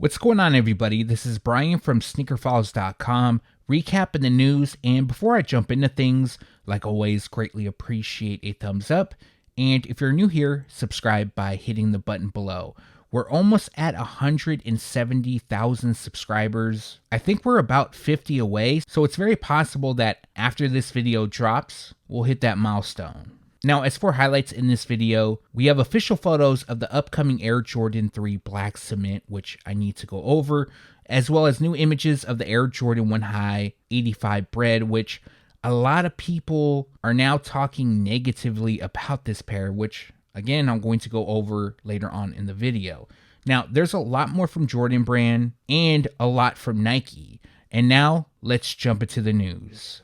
What's going on, everybody? This is Brian from SneakerFiles.com, recapping the news. And before I jump into things, like always, greatly appreciate a thumbs up. And if you're new here, subscribe by hitting the button below. We're almost at 170,000 subscribers. I think we're about 50 away, so it's very possible that after this video drops, we'll hit that milestone. Now, as for highlights in this video, we have official photos of the upcoming Air Jordan 3 Black Cement, which I need to go over, as well as new images of the Air Jordan 1 High 85 Bred, which a lot of people are now talking negatively about this pair, which, again, I'm going to go over later on in the video. Now, there's a lot more from Jordan Brand and a lot from Nike. And now, let's jump into the news.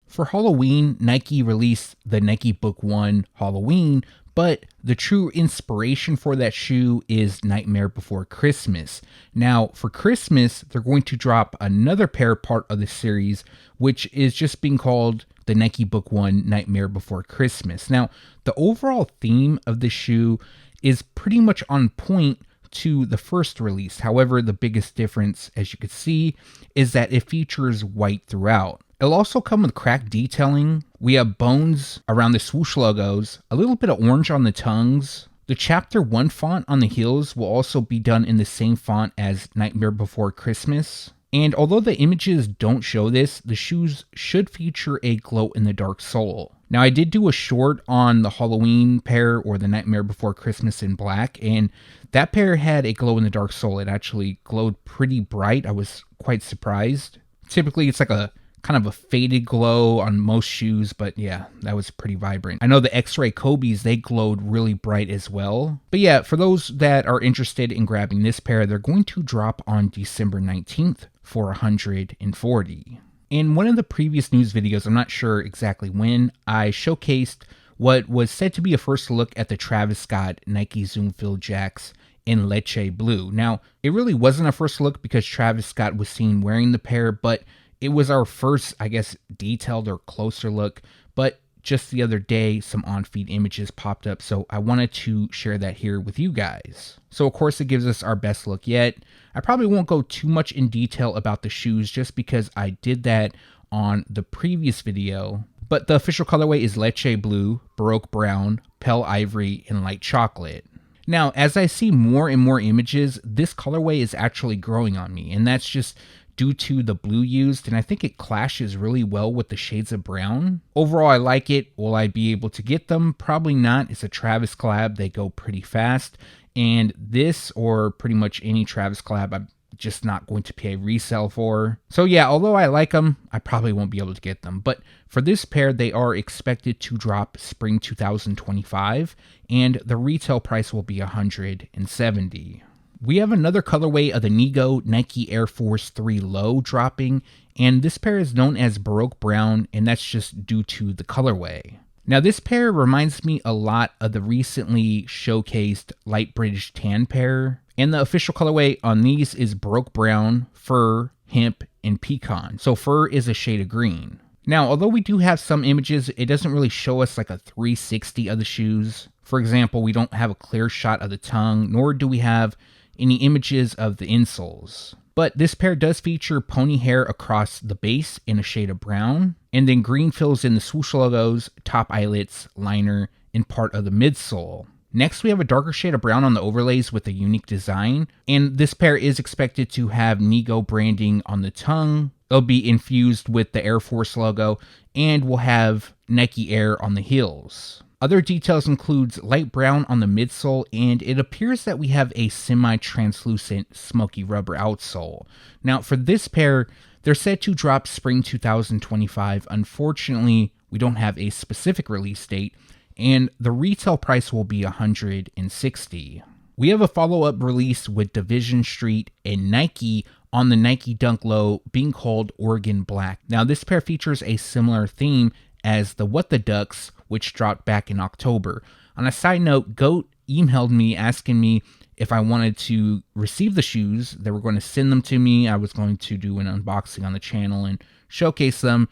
For Halloween, Nike released the Nike Book 1 Halloween, but the true inspiration for that shoe is Nightmare Before Christmas. Now, for Christmas, they're going to drop another pair part of the series, which is just being called the Nike Book 1 Nightmare Before Christmas. Now, the overall theme of the shoe is pretty much on point to the first release. However, the biggest difference, as you can see, is that it features white throughout. It'll also come with cracked detailing. We have bones around the swoosh logos, a little bit of orange on the tongues. The Chapter 1 font on the heels will also be done in the same font as Nightmare Before Christmas. And although the images don't show this, the shoes should feature a glow-in-the-dark sole. Now, I did do a short on the Halloween pair, or the Nightmare Before Christmas in black, and that pair had a glow-in-the-dark sole. It actually glowed pretty bright. I was quite surprised. Typically, it's like a kind of a faded glow on most shoes, but yeah, that was pretty vibrant. I know the X-Ray Kobe's, they glowed really bright as well. But yeah, for those that are interested in grabbing this pair, they're going to drop on December 19th for $140. In one of the previous news videos, I'm not sure exactly when, I showcased what was said to be a first look at the Travis Scott Nike Zoom Fill Jaxx in Leche Blue. Now, it really wasn't a first look because Travis Scott was seen wearing the pair, but it was our first, I guess, detailed or closer look. But just the other day, some on-feed images popped up, so I wanted to share that here with you guys. So, of course, it gives us our best look yet. I probably won't go too much in detail about the shoes just because I did that on the previous video. But the official colorway is Leche Blue, Baroque Brown, Pale Ivory, and Light Chocolate. Now, as I see more and more images, this colorway is actually growing on me, and that's just due to the blue used, and I think it clashes really well with the shades of brown. Overall, I like it. Will I be able to get them? Probably not. It's a Travis collab. They go pretty fast, and this, or pretty much any Travis collab, I'm just not going to pay resale for. So yeah, although I like them, I probably won't be able to get them. But for this pair, they are expected to drop spring 2025, and the retail price will be $170. We have another colorway of the Nigo Nike Air Force 3 Low dropping, and this pair is known as Baroque Brown, and that's just due to the colorway. Now, this pair reminds me a lot of the recently showcased Light British Tan pair, and the official colorway on these is Baroque Brown, Fur, Hemp, and Pecan. So fur is a shade of green. Now, although we do have some images, it doesn't really show us like a 360 of the shoes. For example, we don't have a clear shot of the tongue, nor do we have any images of the insoles. But this pair does feature pony hair across the base in a shade of brown, and then green fills in the swoosh logos, top eyelets, liner, and part of the midsole. Next, we have a darker shade of brown on the overlays with a unique design, and this pair is expected to have Nigo branding on the tongue. It'll be infused with the Air Force logo, and will have Nike Air on the heels. Other details includes light brown on the midsole, and it appears that we have a semi-translucent smoky rubber outsole. Now, for this pair, they're set to drop spring 2025. Unfortunately, we don't have a specific release date, and the retail price will be $160. We have a follow-up release with Division Street and Nike on the Nike Dunk Low being called Oregon Black. Now, this pair features a similar theme as the What the Ducks, which dropped back in October. On a side note, GOAT emailed me asking me if I wanted to receive the shoes. They were going to send them to me. I was going to do an unboxing on the channel and showcase them.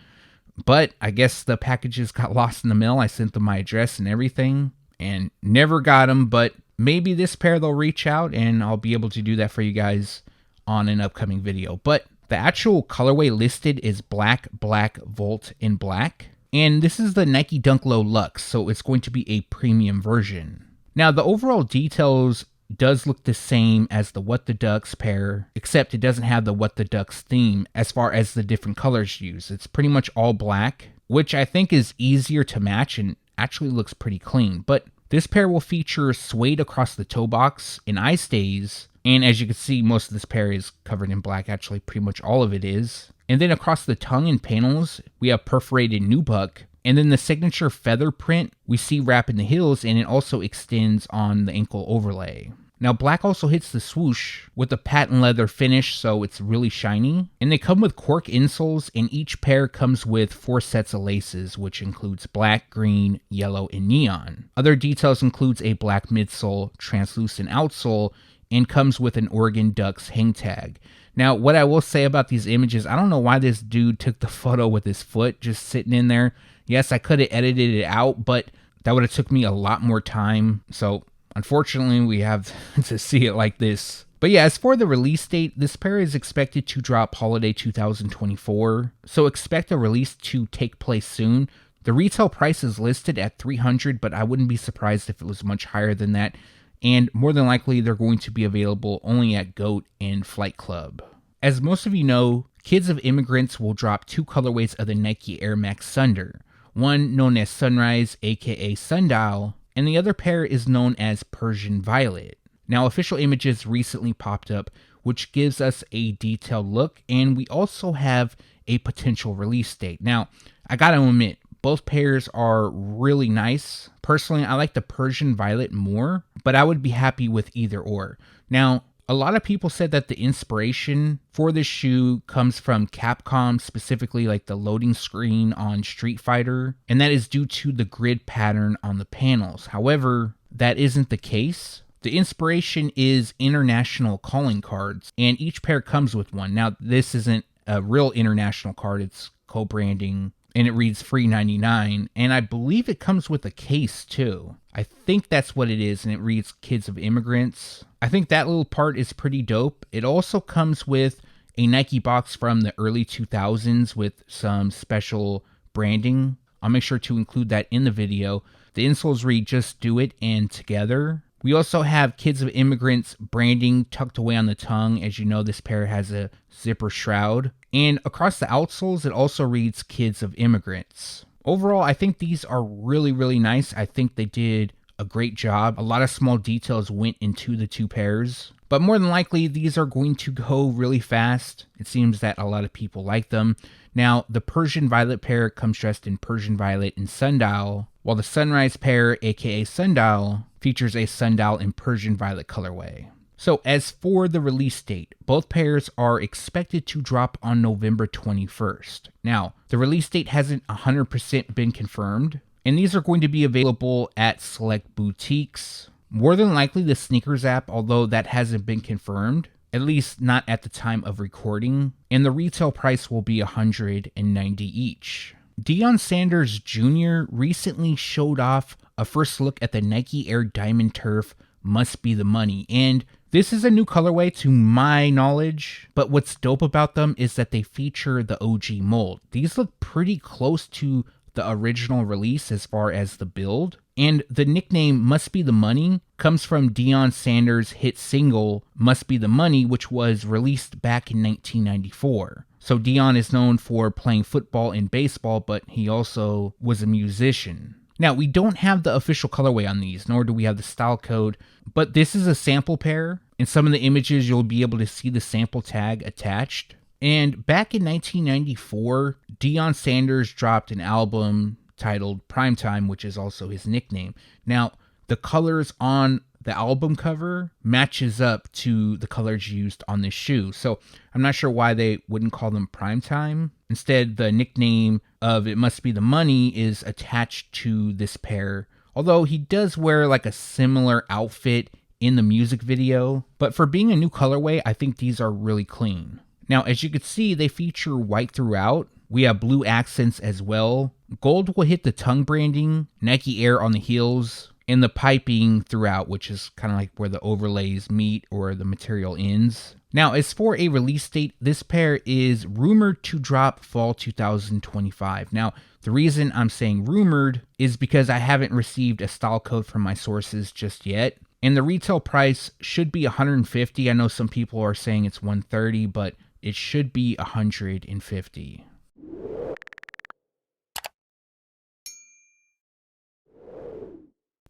But I guess the packages got lost in the mail. I sent them my address and everything. and never got them, but maybe this pair they'll reach out and I'll be able to do that for you guys on an upcoming video. But the actual colorway listed is black, black, volt, and black. And this is the Nike Dunk Low Luxe, so it's going to be a premium version. Now, the overall details does look the same as the What the Ducks pair, except it doesn't have the What the Ducks theme as far as the different colors used. It's pretty much all black, which I think is easier to match and actually looks pretty clean. But this pair will feature suede across the toe box and eye stays. And as you can see, most of this pair is covered in black. Actually, pretty much all of it is. And then across the tongue and panels, we have perforated nubuck. And then the signature feather print we see wrapping the heels, and it also extends on the ankle overlay. Now, black also hits the swoosh with a patent leather finish, so it's really shiny. And they come with cork insoles, and each pair comes with 4 sets of laces, which includes black, green, yellow, and neon. Other details includes a black midsole, translucent outsole, and comes with an Oregon Ducks hang tag. Now, what I will say about these images, I don't know why this dude took the photo with his foot just sitting in there. Yes, I could have edited it out, but that would have took me a lot more time. So, unfortunately, we have to see it like this. But yeah, as for the release date, this pair is expected to drop holiday 2024. So expect a release to take place soon. The retail price is listed at $300, but I wouldn't be surprised if it was much higher than that. And more than likely, they're going to be available only at GOAT and Flight Club. As most of you know, Kids of Immigrants will drop 2 colorways of the Nike Air Max Thunder. One known as Sunrise, aka Sundial, and the other pair is known as Persian Violet. Now, official images recently popped up, which gives us a detailed look, and we also have a potential release date. Now, I gotta admit, both pairs are really nice. Personally, I like the Persian Violet more, but I would be happy with either or. Now, a lot of people said that the inspiration for this shoe comes from Capcom, specifically like the loading screen on Street Fighter, and that is due to the grid pattern on the panels. However, that isn't the case. The inspiration is international calling cards, and each pair comes with one. Now, this isn't a real international card, it's co-branding, and it reads free 99, and I believe it comes with a case too. I think that's what it is, and it reads Kids of Immigrants. I think that little part is pretty dope. It also comes with a Nike box from the early 2000s with some special branding. I'll make sure to include that in the video. The insoles read Just Do It and Together. We also have Kids of Immigrants branding tucked away on the tongue. As you know, this pair has a zipper shroud. And across the outsoles, it also reads Kids of Immigrants. Overall, I think these are really, really nice. I think they did a great job. A lot of small details went into the 2 pairs. But more than likely, these are going to go really fast. It seems that a lot of people like them. Now, the Persian Violet pair comes dressed in Persian Violet and Sundial, while the Sunrise pair, aka Sundial, features a Sundial in Persian Violet colorway. So as for the release date, both pairs are expected to drop on November 21st. Now, the release date hasn't 100% been confirmed, and these are going to be available at select boutiques. More than likely the Sneakers app, although that hasn't been confirmed, at least not at the time of recording, and the retail price will be $190 each. Deion Sanders Jr. recently showed off a first look at the Nike Air Diamond Turf Must Be the Money, and this is a new colorway to my knowledge, but what's dope about them is that they feature the OG mold. These look pretty close to the original release as far as the build, and the nickname Must Be the Money comes from Deion Sanders' hit single Must Be the Money, which was released back in 1994. So Deion is known for playing football and baseball, but he also was a musician. Now, we don't have the official colorway on these, nor do we have the style code, but this is a sample pair. In some of the images, you'll be able to see the sample tag attached. And back in 1994, Deion Sanders dropped an album titled Primetime, which is also his nickname. Now, the colors on the album cover matches up to the colors used on this shoe. So I'm not sure why they wouldn't call them Primetime. Instead, the nickname of It Must Be the Money is attached to this pair. Although he does wear like a similar outfit in the music video. But for being a new colorway, I think these are really clean. Now, as you can see, they feature white throughout. We have blue accents as well. Gold will hit the tongue branding, Nike Air on the heels, and the piping throughout, which is kind of like where the overlays meet or the material ends. Now, as for a release date, this pair is rumored to drop fall 2025. Now, the reason I'm saying rumored is because I haven't received a style code from my sources just yet. And the retail price should be $150. I know some people are saying it's $130, but it should be $150.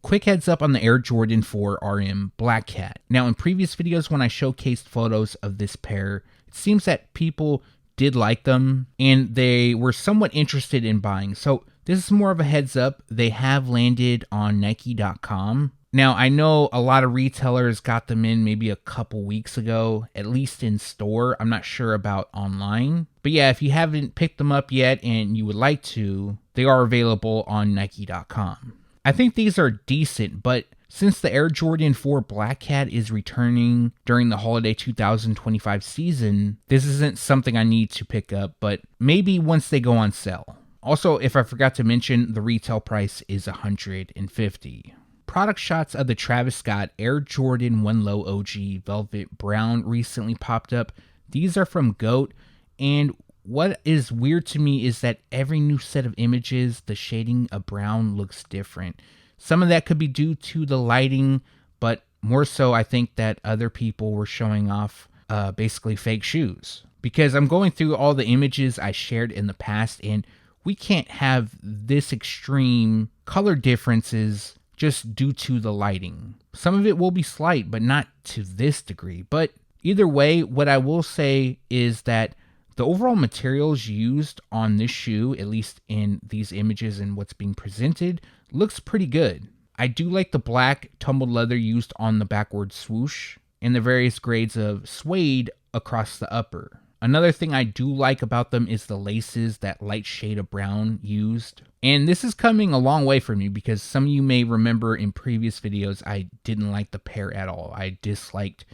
Quick heads up on the Air Jordan 4 RM Black Cat. Now, in previous videos when I showcased photos of this pair, it seems that people did like them and they were somewhat interested in buying. So this is more of a heads up. They have landed on Nike.com. Now, I know a lot of retailers got them in maybe a couple weeks ago, at least in store. I'm not sure about online. But yeah, if you haven't picked them up yet and you would like to, they are available on Nike.com. I think these are decent, but since the Air Jordan 4 Black Cat is returning during the holiday 2025 season, this isn't something I need to pick up, but maybe once they go on sale. Also, if I forgot to mention, the retail price is $150. Product shots of the Travis Scott Air Jordan 1 Low OG Velvet Brown recently popped up. These are from GOAT, and what is weird to me is that every new set of images, the shading of brown looks different. Some of that could be due to the lighting, but more so I think that other people were showing off basically fake shoes. Because I'm going through all the images I shared in the past, and we can't have this extreme color differences just due to the lighting. Some of it will be slight, but not to this degree. But either way, what I will say is that the overall materials used on this shoe, at least in these images and what's being presented, looks pretty good. I do like the black tumbled leather used on the backward swoosh and the various grades of suede across the upper. Another thing I do like about them is the laces, that light shade of brown used. And this is coming a long way for me because some of you may remember in previous videos I didn't like the pair at all. I disliked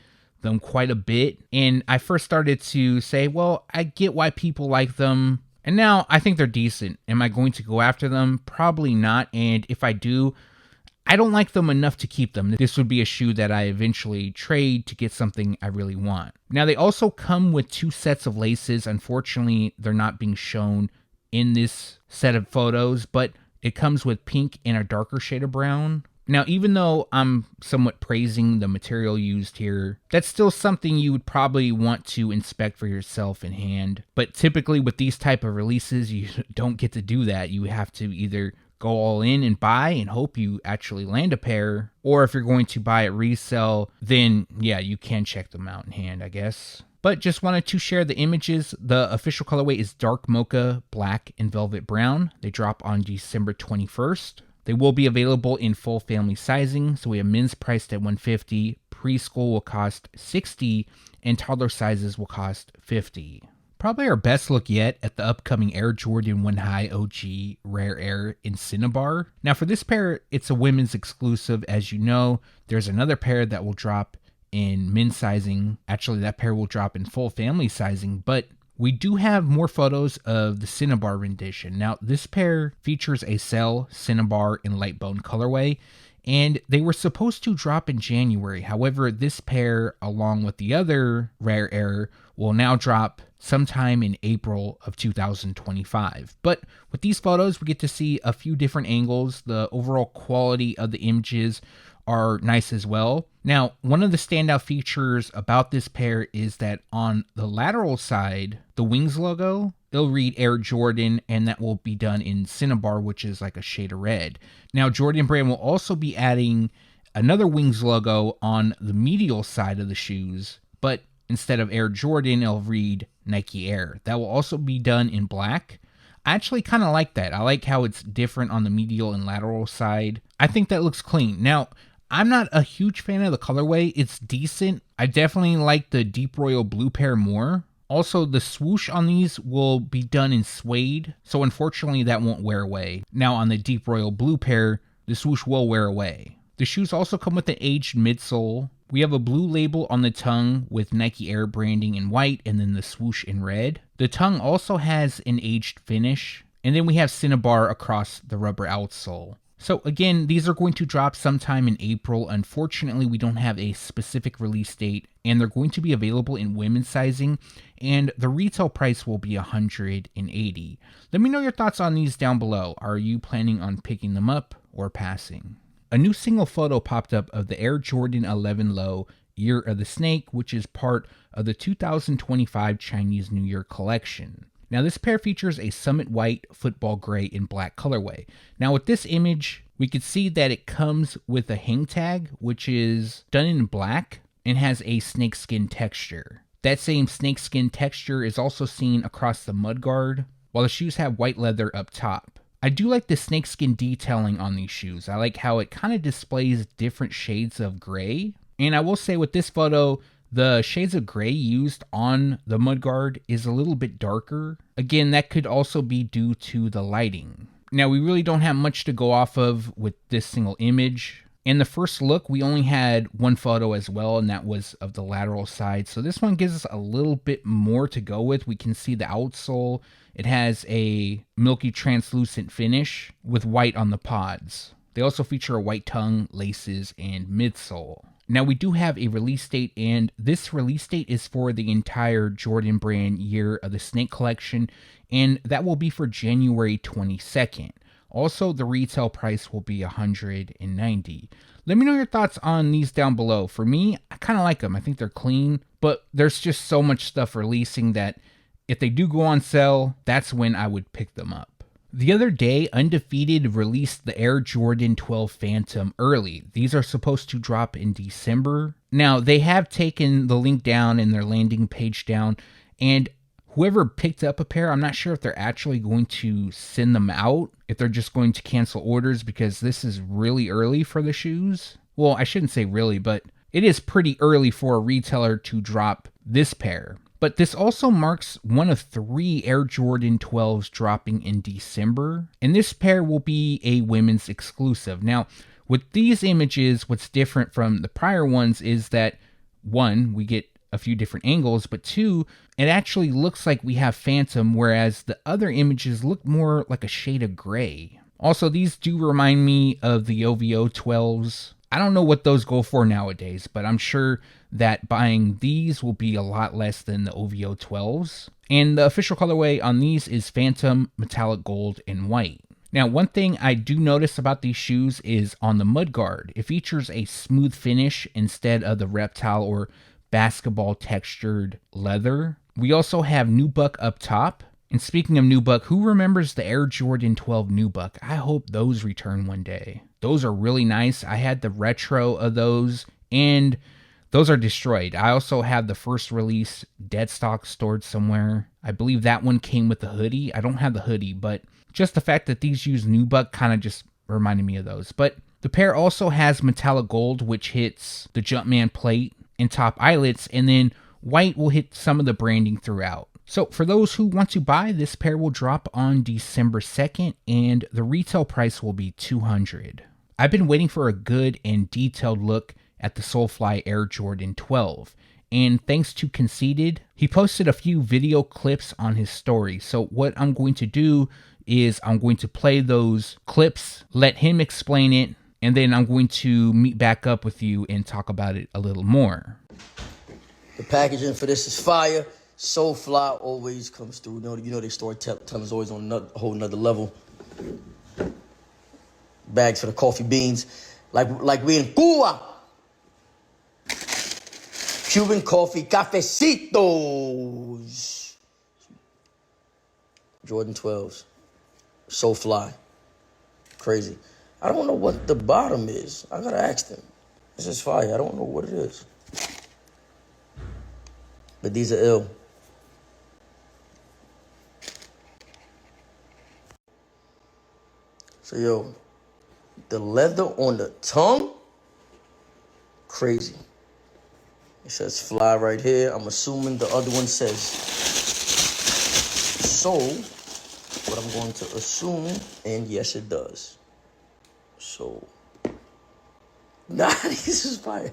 them quite a bit, and I first started to say, well, I get why people like them, and now I think they're decent. Am I going to go after them? Probably not, and if I do, I don't like them enough to keep them. This would be a shoe that I eventually trade to get something I really want. Now, they also come with 2 sets of laces. Unfortunately, they're not being shown in this set of photos, but it comes with pink and a darker shade of brown. Now, even though I'm somewhat praising the material used here, that's still something you would probably want to inspect for yourself in hand. But typically with these type of releases, you don't get to do that. You have to either go all in and buy and hope you actually land a pair, or if you're going to buy at resale, then yeah, you can check them out in hand, I guess. But just wanted to share the images. The official colorway is dark mocha, black, and velvet brown. They drop on December 21st. They will be available in full family sizing. So we have men's priced at $150, preschool will cost $60, and toddler sizes will cost $50. Probably our best look yet at the upcoming Air Jordan 1 High OG Rare Air in Cinnabar. Now for this pair, it's a women's exclusive. As you know, there's another pair that will drop in men's sizing. Actually, that pair will drop in full family sizing, but we do have more photos of the Cinnabar rendition. Now, this pair features a cell, Cinnabar, and light bone colorway, and they were supposed to drop in January. However, this pair, along with the other Rare Air, will now drop sometime in April of 2025. But with these photos, we get to see a few different angles. The overall quality of the images are nice as well. Now, one of the standout features about this pair is that on the lateral side, the wings logo, it'll read Air Jordan, and that will be done in Cinnabar, which is like a shade of red. Now, Jordan Brand will also be adding another wings logo on the medial side of the shoes, but instead of Air Jordan, it'll read Nike Air. That will also be done in black. I actually kind of like that. I like how it's different on the medial and lateral side. I think that looks clean. Now, I'm not a huge fan of the colorway. It's decent. I definitely like the Deep Royal Blue pair more. Also, the swoosh on these will be done in suede, so unfortunately that won't wear away. Now on the Deep Royal Blue pair, the swoosh will wear away. The shoes also come with an aged midsole. We have a blue label on the tongue with Nike Air branding in white and then the swoosh in red. The tongue also has an aged finish. And then we have Cinnabar across the rubber outsole. So again, these are going to drop sometime in April. Unfortunately, we don't have a specific release date, and they're going to be available in women's sizing, and the retail price will be $180. Let me know your thoughts on these down below. Are you planning on picking them up or passing? A new single photo popped up of the Air Jordan 11 Low Year of the Snake, which is part of the 2025 Chinese New Year collection. Now, this pair features a Summit White, Football Gray, and Black colorway. Now, with this image, we could see that it comes with a hang tag, which is done in black and has a snakeskin texture. That same snakeskin texture is also seen across the mudguard, while the shoes have white leather up top. I do like the snakeskin detailing on these shoes. I like how it kind of displays different shades of gray. And I will say with this photo, the shades of gray used on the mudguard is a little bit darker. Again, that could also be due to the lighting. Now, we really don't have much to go off of with this single image. In the first look, we only had one photo as well, and that was of the lateral side. So this one gives us a little bit more to go with. We can see the outsole. It has a milky translucent finish with white on the pods. They also feature a white tongue, laces, and midsole. Now, we do have a release date, and this release date is for the entire Jordan Brand Year of the Snake collection, and that will be for January 22nd. Also, the retail price will be $190. Let me know your thoughts on these down below. For me, I kind of like them. I think they're clean, but there's just so much stuff releasing that if they do go on sale, that's when I would pick them up. The other day, Undefeated released the Air Jordan 12 Phantom early. These are supposed to drop in December. Now, they have taken the link down and their landing page down, and whoever picked up a pair, I'm not sure if they're actually going to send them out, if they're just going to cancel orders, because this is really early for the shoes. Well, I shouldn't say really, but it is pretty early for a retailer to drop this pair. But this also marks one of 3 Air Jordan 12s dropping in December, and this pair will be a women's exclusive. Now, with these images, what's different from the prior ones is that, 1, we get a few different angles, but 2, it actually looks like we have Phantom, whereas the other images look more like a shade of gray. Also, these do remind me of the OVO 12s. I don't know what those go for nowadays, but I'm sure that buying these will be a lot less than the OVO 12s. And the official colorway on these is Phantom, Metallic Gold, and White. Now, one thing I do notice about these shoes is on the mudguard. It features a smooth finish instead of the reptile or basketball textured leather. We also have nubuck up top. And speaking of nubuck, who remembers the Air Jordan 12 nubuck? I hope those return one day. Those are really nice. I had the retro of those, and those are destroyed. I also have the first release dead stock stored somewhere. I believe that one came with the hoodie. I don't have the hoodie, but just the fact that these use nubuck kind of just reminded me of those. But the pair also has metallic gold, which hits the Jumpman plate and top eyelets, and then white will hit some of the branding throughout. So for those who want to buy, this pair will drop on December 2nd, and the retail price will be $200. I've been waiting for a good and detailed look at the Solefly Air Jordan 12, and thanks to Conceited, he posted a few video clips on his story. So what I'm going to do is I'm going to play those clips, let him explain it, and then I'm going to meet back up with you and talk about it a little more. The packaging for this is fire. Solefly always comes through. You know their storytelling is always on a whole nother level. Bags for the coffee beans, like we in Cuba. Cuban coffee, cafecitos. Jordan 12s, Solefly, crazy. I don't know what the bottom is. I gotta ask them. This is fire. I don't know what it is. But these are ill. So, yo, the leather on the tongue, crazy. It says fly right here. I'm assuming the other one says soul. What I'm going to assume, and yes, it does. So, nah, this is fire.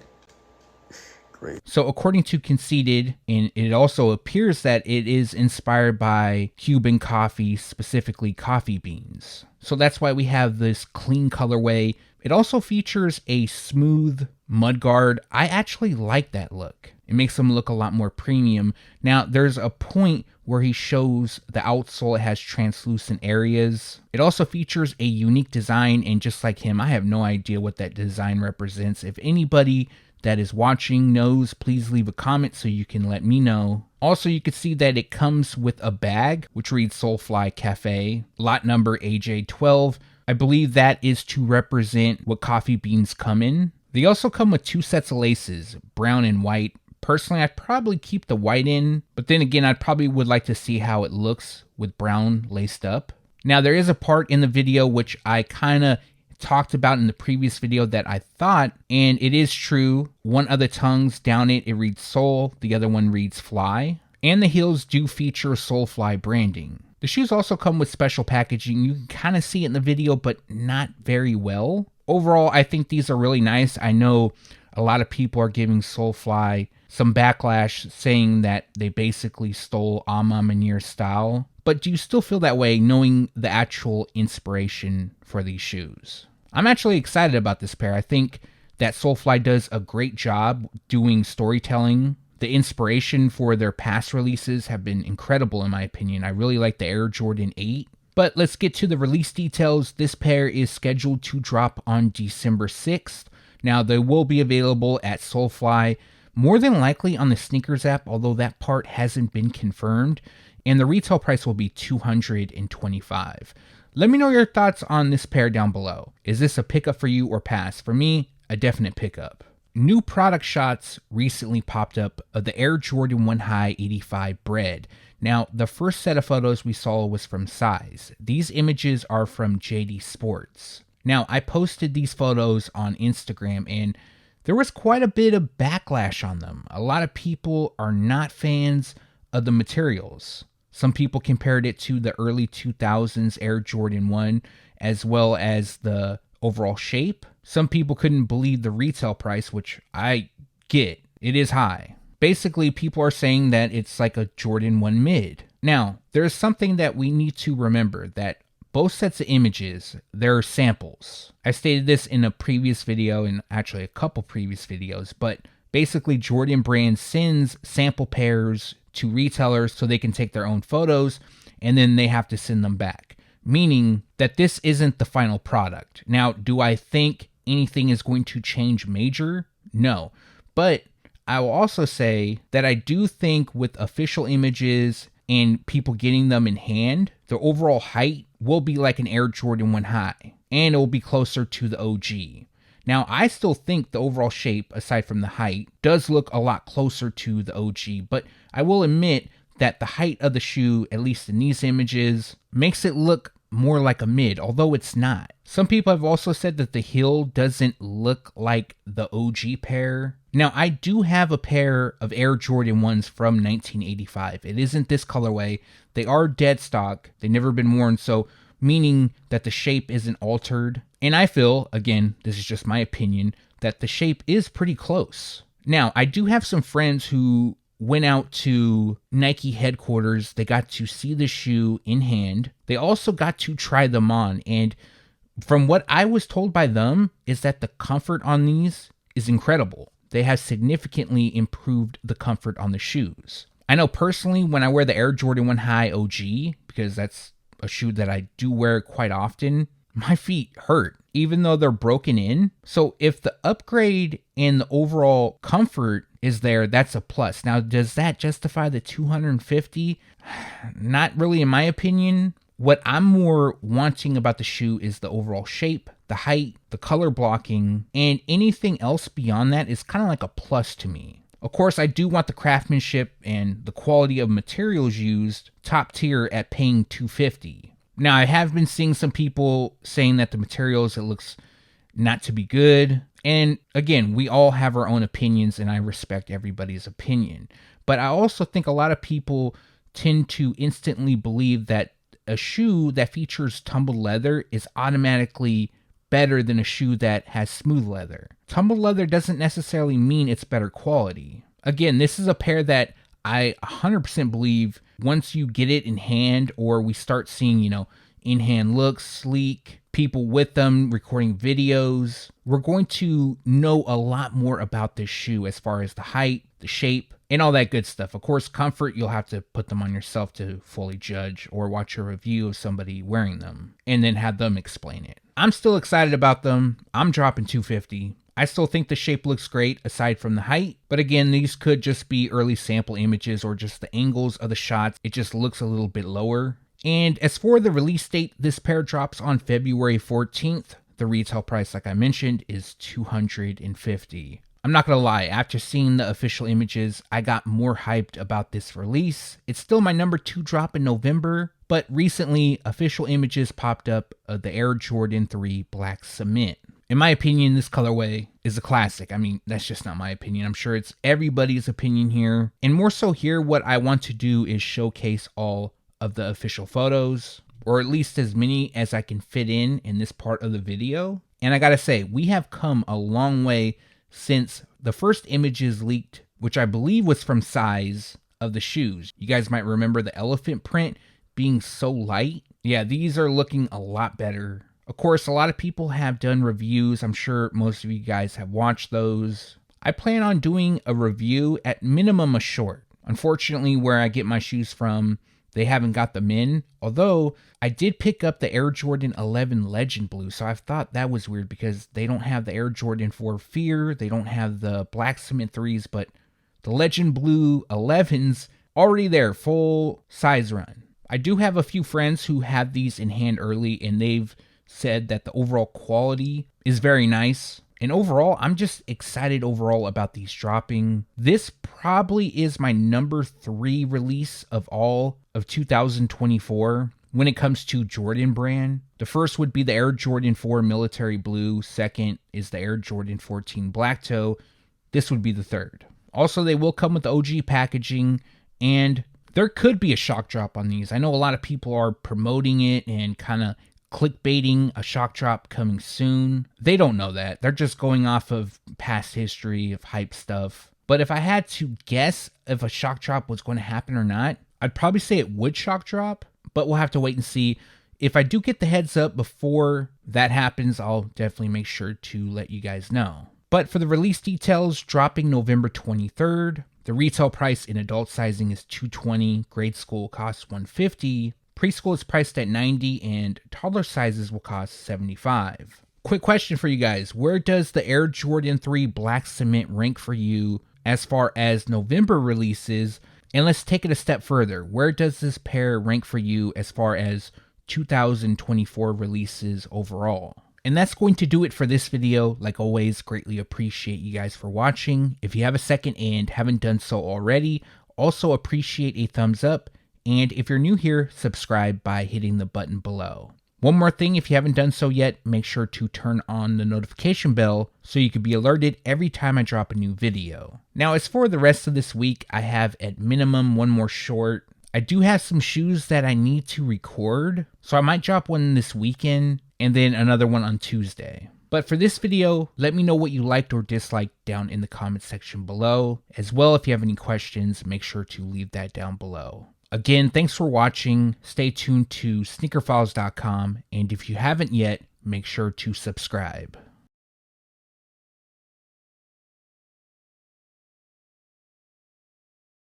Great. So according to Conceited, and it also appears that it is inspired by Cuban coffee, specifically coffee beans. So that's why we have this clean colorway. It also features a smooth mudguard. I actually like that look. It makes them look a lot more premium. Now, there's a point where he shows the outsole has translucent areas. It also features a unique design, and just like him, I have no idea what that design represents. If anybody that is watching knows, please leave a comment so you can let me know. Also, you can see that it comes with a bag, which reads Solefly Cafe, lot number AJ12. I believe that is to represent what coffee beans come in. They also come with 2 sets of laces, brown and white. Personally, I'd probably keep the white in, but then again, I probably would like to see how it looks with brown laced up. Now, there is a part in the video which I kind of talked about in the previous video that I thought, and it is true. One of the tongues down it reads Soul, the other one reads Fly, and the heels do feature Solefly branding. The shoes also come with special packaging. You can kind of see it in the video, but not very well. Overall, I think these are really nice. I know a lot of people are giving Solefly some backlash, saying that they basically stole Ama Manir's style. But do you still feel that way knowing the actual inspiration for these shoes? I'm actually excited about this pair. I think that Solefly does a great job doing storytelling. The inspiration for their past releases have been incredible in my opinion. I really like the Air Jordan 8. But let's get to the release details. This pair is scheduled to drop on December 6th. Now, they will be available at Solefly, more than likely on the Sneakers app, although that part hasn't been confirmed. And the retail price will be $225. Let me know your thoughts on this pair down below. Is this a pickup for you or pass? For me, a definite pickup. New product shots recently popped up of the Air Jordan 1 High 85 Bred. Now, the first set of photos we saw was from Size. These images are from JD Sports. Now, I posted these photos on Instagram, and there was quite a bit of backlash on them. A lot of people are not fans of the materials. Some people compared it to the early 2000s Air Jordan 1, as well as the overall shape. Some people couldn't believe the retail price, which I get. It is high. Basically, people are saying that it's like a Jordan 1 mid. Now, there's something that we need to remember, that both sets of images, they're samples. I stated this in a previous video, and actually a couple previous videos, but basically Jordan Brand sends sample pairs to retailers so they can take their own photos, and then they have to send them back. Meaning that this isn't the final product. Now, do I think anything is going to change major? No. But I will also say that I do think with official images and people getting them in hand, the overall height will be like an Air Jordan 1 High, and it will be closer to the OG. Now, I still think the overall shape, aside from the height, does look a lot closer to the OG, but I will admit that the height of the shoe, at least in these images, makes it look more like a mid, although it's not. Some people have also said that the heel doesn't look like the OG pair. Now, I do have a pair of Air Jordan 1s from 1985. It isn't this colorway. They are dead stock. They've never been worn, so meaning that the shape isn't altered. And I feel, again, this is just my opinion, that the shape is pretty close. Now, I do have some friends who went out to Nike headquarters. They got to see the shoe in hand. They also got to try them on. And from what I was told by them is that the comfort on these is incredible. They have significantly improved the comfort on the shoes. I know personally when I wear the Air Jordan 1 High OG, because that's a shoe that I do wear quite often, my feet hurt, even though they're broken in. So if the upgrade and the overall comfort is there, that's a plus. Now, does that justify the $250? Not really, in my opinion. What I'm more wanting about the shoe is the overall shape, the height, the color blocking, and anything else beyond that is kind of like a plus to me. Of course, I do want the craftsmanship and the quality of materials used top tier at paying $250. Now, I have been seeing some people saying that the materials, it looks not to be good. And again, we all have our own opinions, and I respect everybody's opinion. But I also think a lot of people tend to instantly believe that a shoe that features tumbled leather is automatically better than a shoe that has smooth leather. Tumbled leather doesn't necessarily mean it's better quality. Again, this is a pair that I 100% believe once you get it in hand, or we start seeing, in hand looks, sleek, people with them recording videos, we're going to know a lot more about this shoe as far as the height, the shape, and all that good stuff. Of course, comfort, you'll have to put them on yourself to fully judge, or watch a review of somebody wearing them and then have them explain it. I'm still excited about them. I'm dropping $250. I still think the shape looks great aside from the height, but again, these could just be early sample images or just the angles of the shots. It just looks a little bit lower. And as for the release date, this pair drops on February 14th. The retail price, like I mentioned, is $250. I'm not gonna lie, after seeing the official images, I got more hyped about this release. It's still my number 2 drop in November, but recently official images popped up of the Air Jordan 3 Black Cement. In my opinion, this colorway is a classic. I mean, that's just not my opinion. I'm sure it's everybody's opinion here. And more so here, what I want to do is showcase all of the official photos, or at least as many as I can fit in this part of the video. And I gotta say, we have come a long way since the first images leaked, which I believe was from size of the shoes. You guys might remember the elephant print being so light. Yeah, these are looking a lot better. Of course, a lot of people have done reviews. I'm sure most of you guys have watched those. I plan on doing a review, at minimum a short. Unfortunately, where I get my shoes from, they haven't got them in. Although, I did pick up the Air Jordan 11 Legend Blue, so I thought that was weird because they don't have the Air Jordan 4 Fear, they don't have the Black Cement 3s, but the Legend Blue 11s already there, full size run. I do have a few friends who have these in hand early, and they've said that the overall quality is very nice. And overall, I'm just excited overall about these dropping. This probably is my number 3 release of all of 2024 when it comes to Jordan brand. The first would be the Air Jordan 4 Military Blue. Second is the Air Jordan 14 Black Toe. This would be the third. Also, they will come with the OG packaging, and there could be a shock drop on these. I know a lot of people are promoting it and kind of clickbaiting a shock drop coming soon. They don't know that. They're just going off of past history of hype stuff. But if I had to guess if a shock drop was going to happen or not, I'd probably say it would shock drop, but we'll have to wait and see. If I do get the heads up before that happens, I'll definitely make sure to let you guys know. But for the release details, dropping November 23rd. The retail price in adult sizing is $220. Grade school costs $150. Preschool is priced at $90, and toddler sizes will cost $75. Quick question for you guys. Where does the Air Jordan 3 Black Cement rank for you as far as November releases? And let's take it a step further. Where does this pair rank for you as far as 2024 releases overall? And that's going to do it for this video. Like always, greatly appreciate you guys for watching. If you have a second and haven't done so already, also appreciate a thumbs up. And if you're new here, subscribe by hitting the button below. One more thing, if you haven't done so yet, make sure to turn on the notification bell so you can be alerted every time I drop a new video. Now, as for the rest of this week, I have at minimum one more short. I do have some shoes that I need to record, so I might drop one this weekend and then another one on Tuesday. But for this video, let me know what you liked or disliked down in the comment section below. As well, if you have any questions, make sure to leave that down below. Again, thanks for watching. Stay tuned to SneakerFiles.com, and if you haven't yet, make sure to subscribe.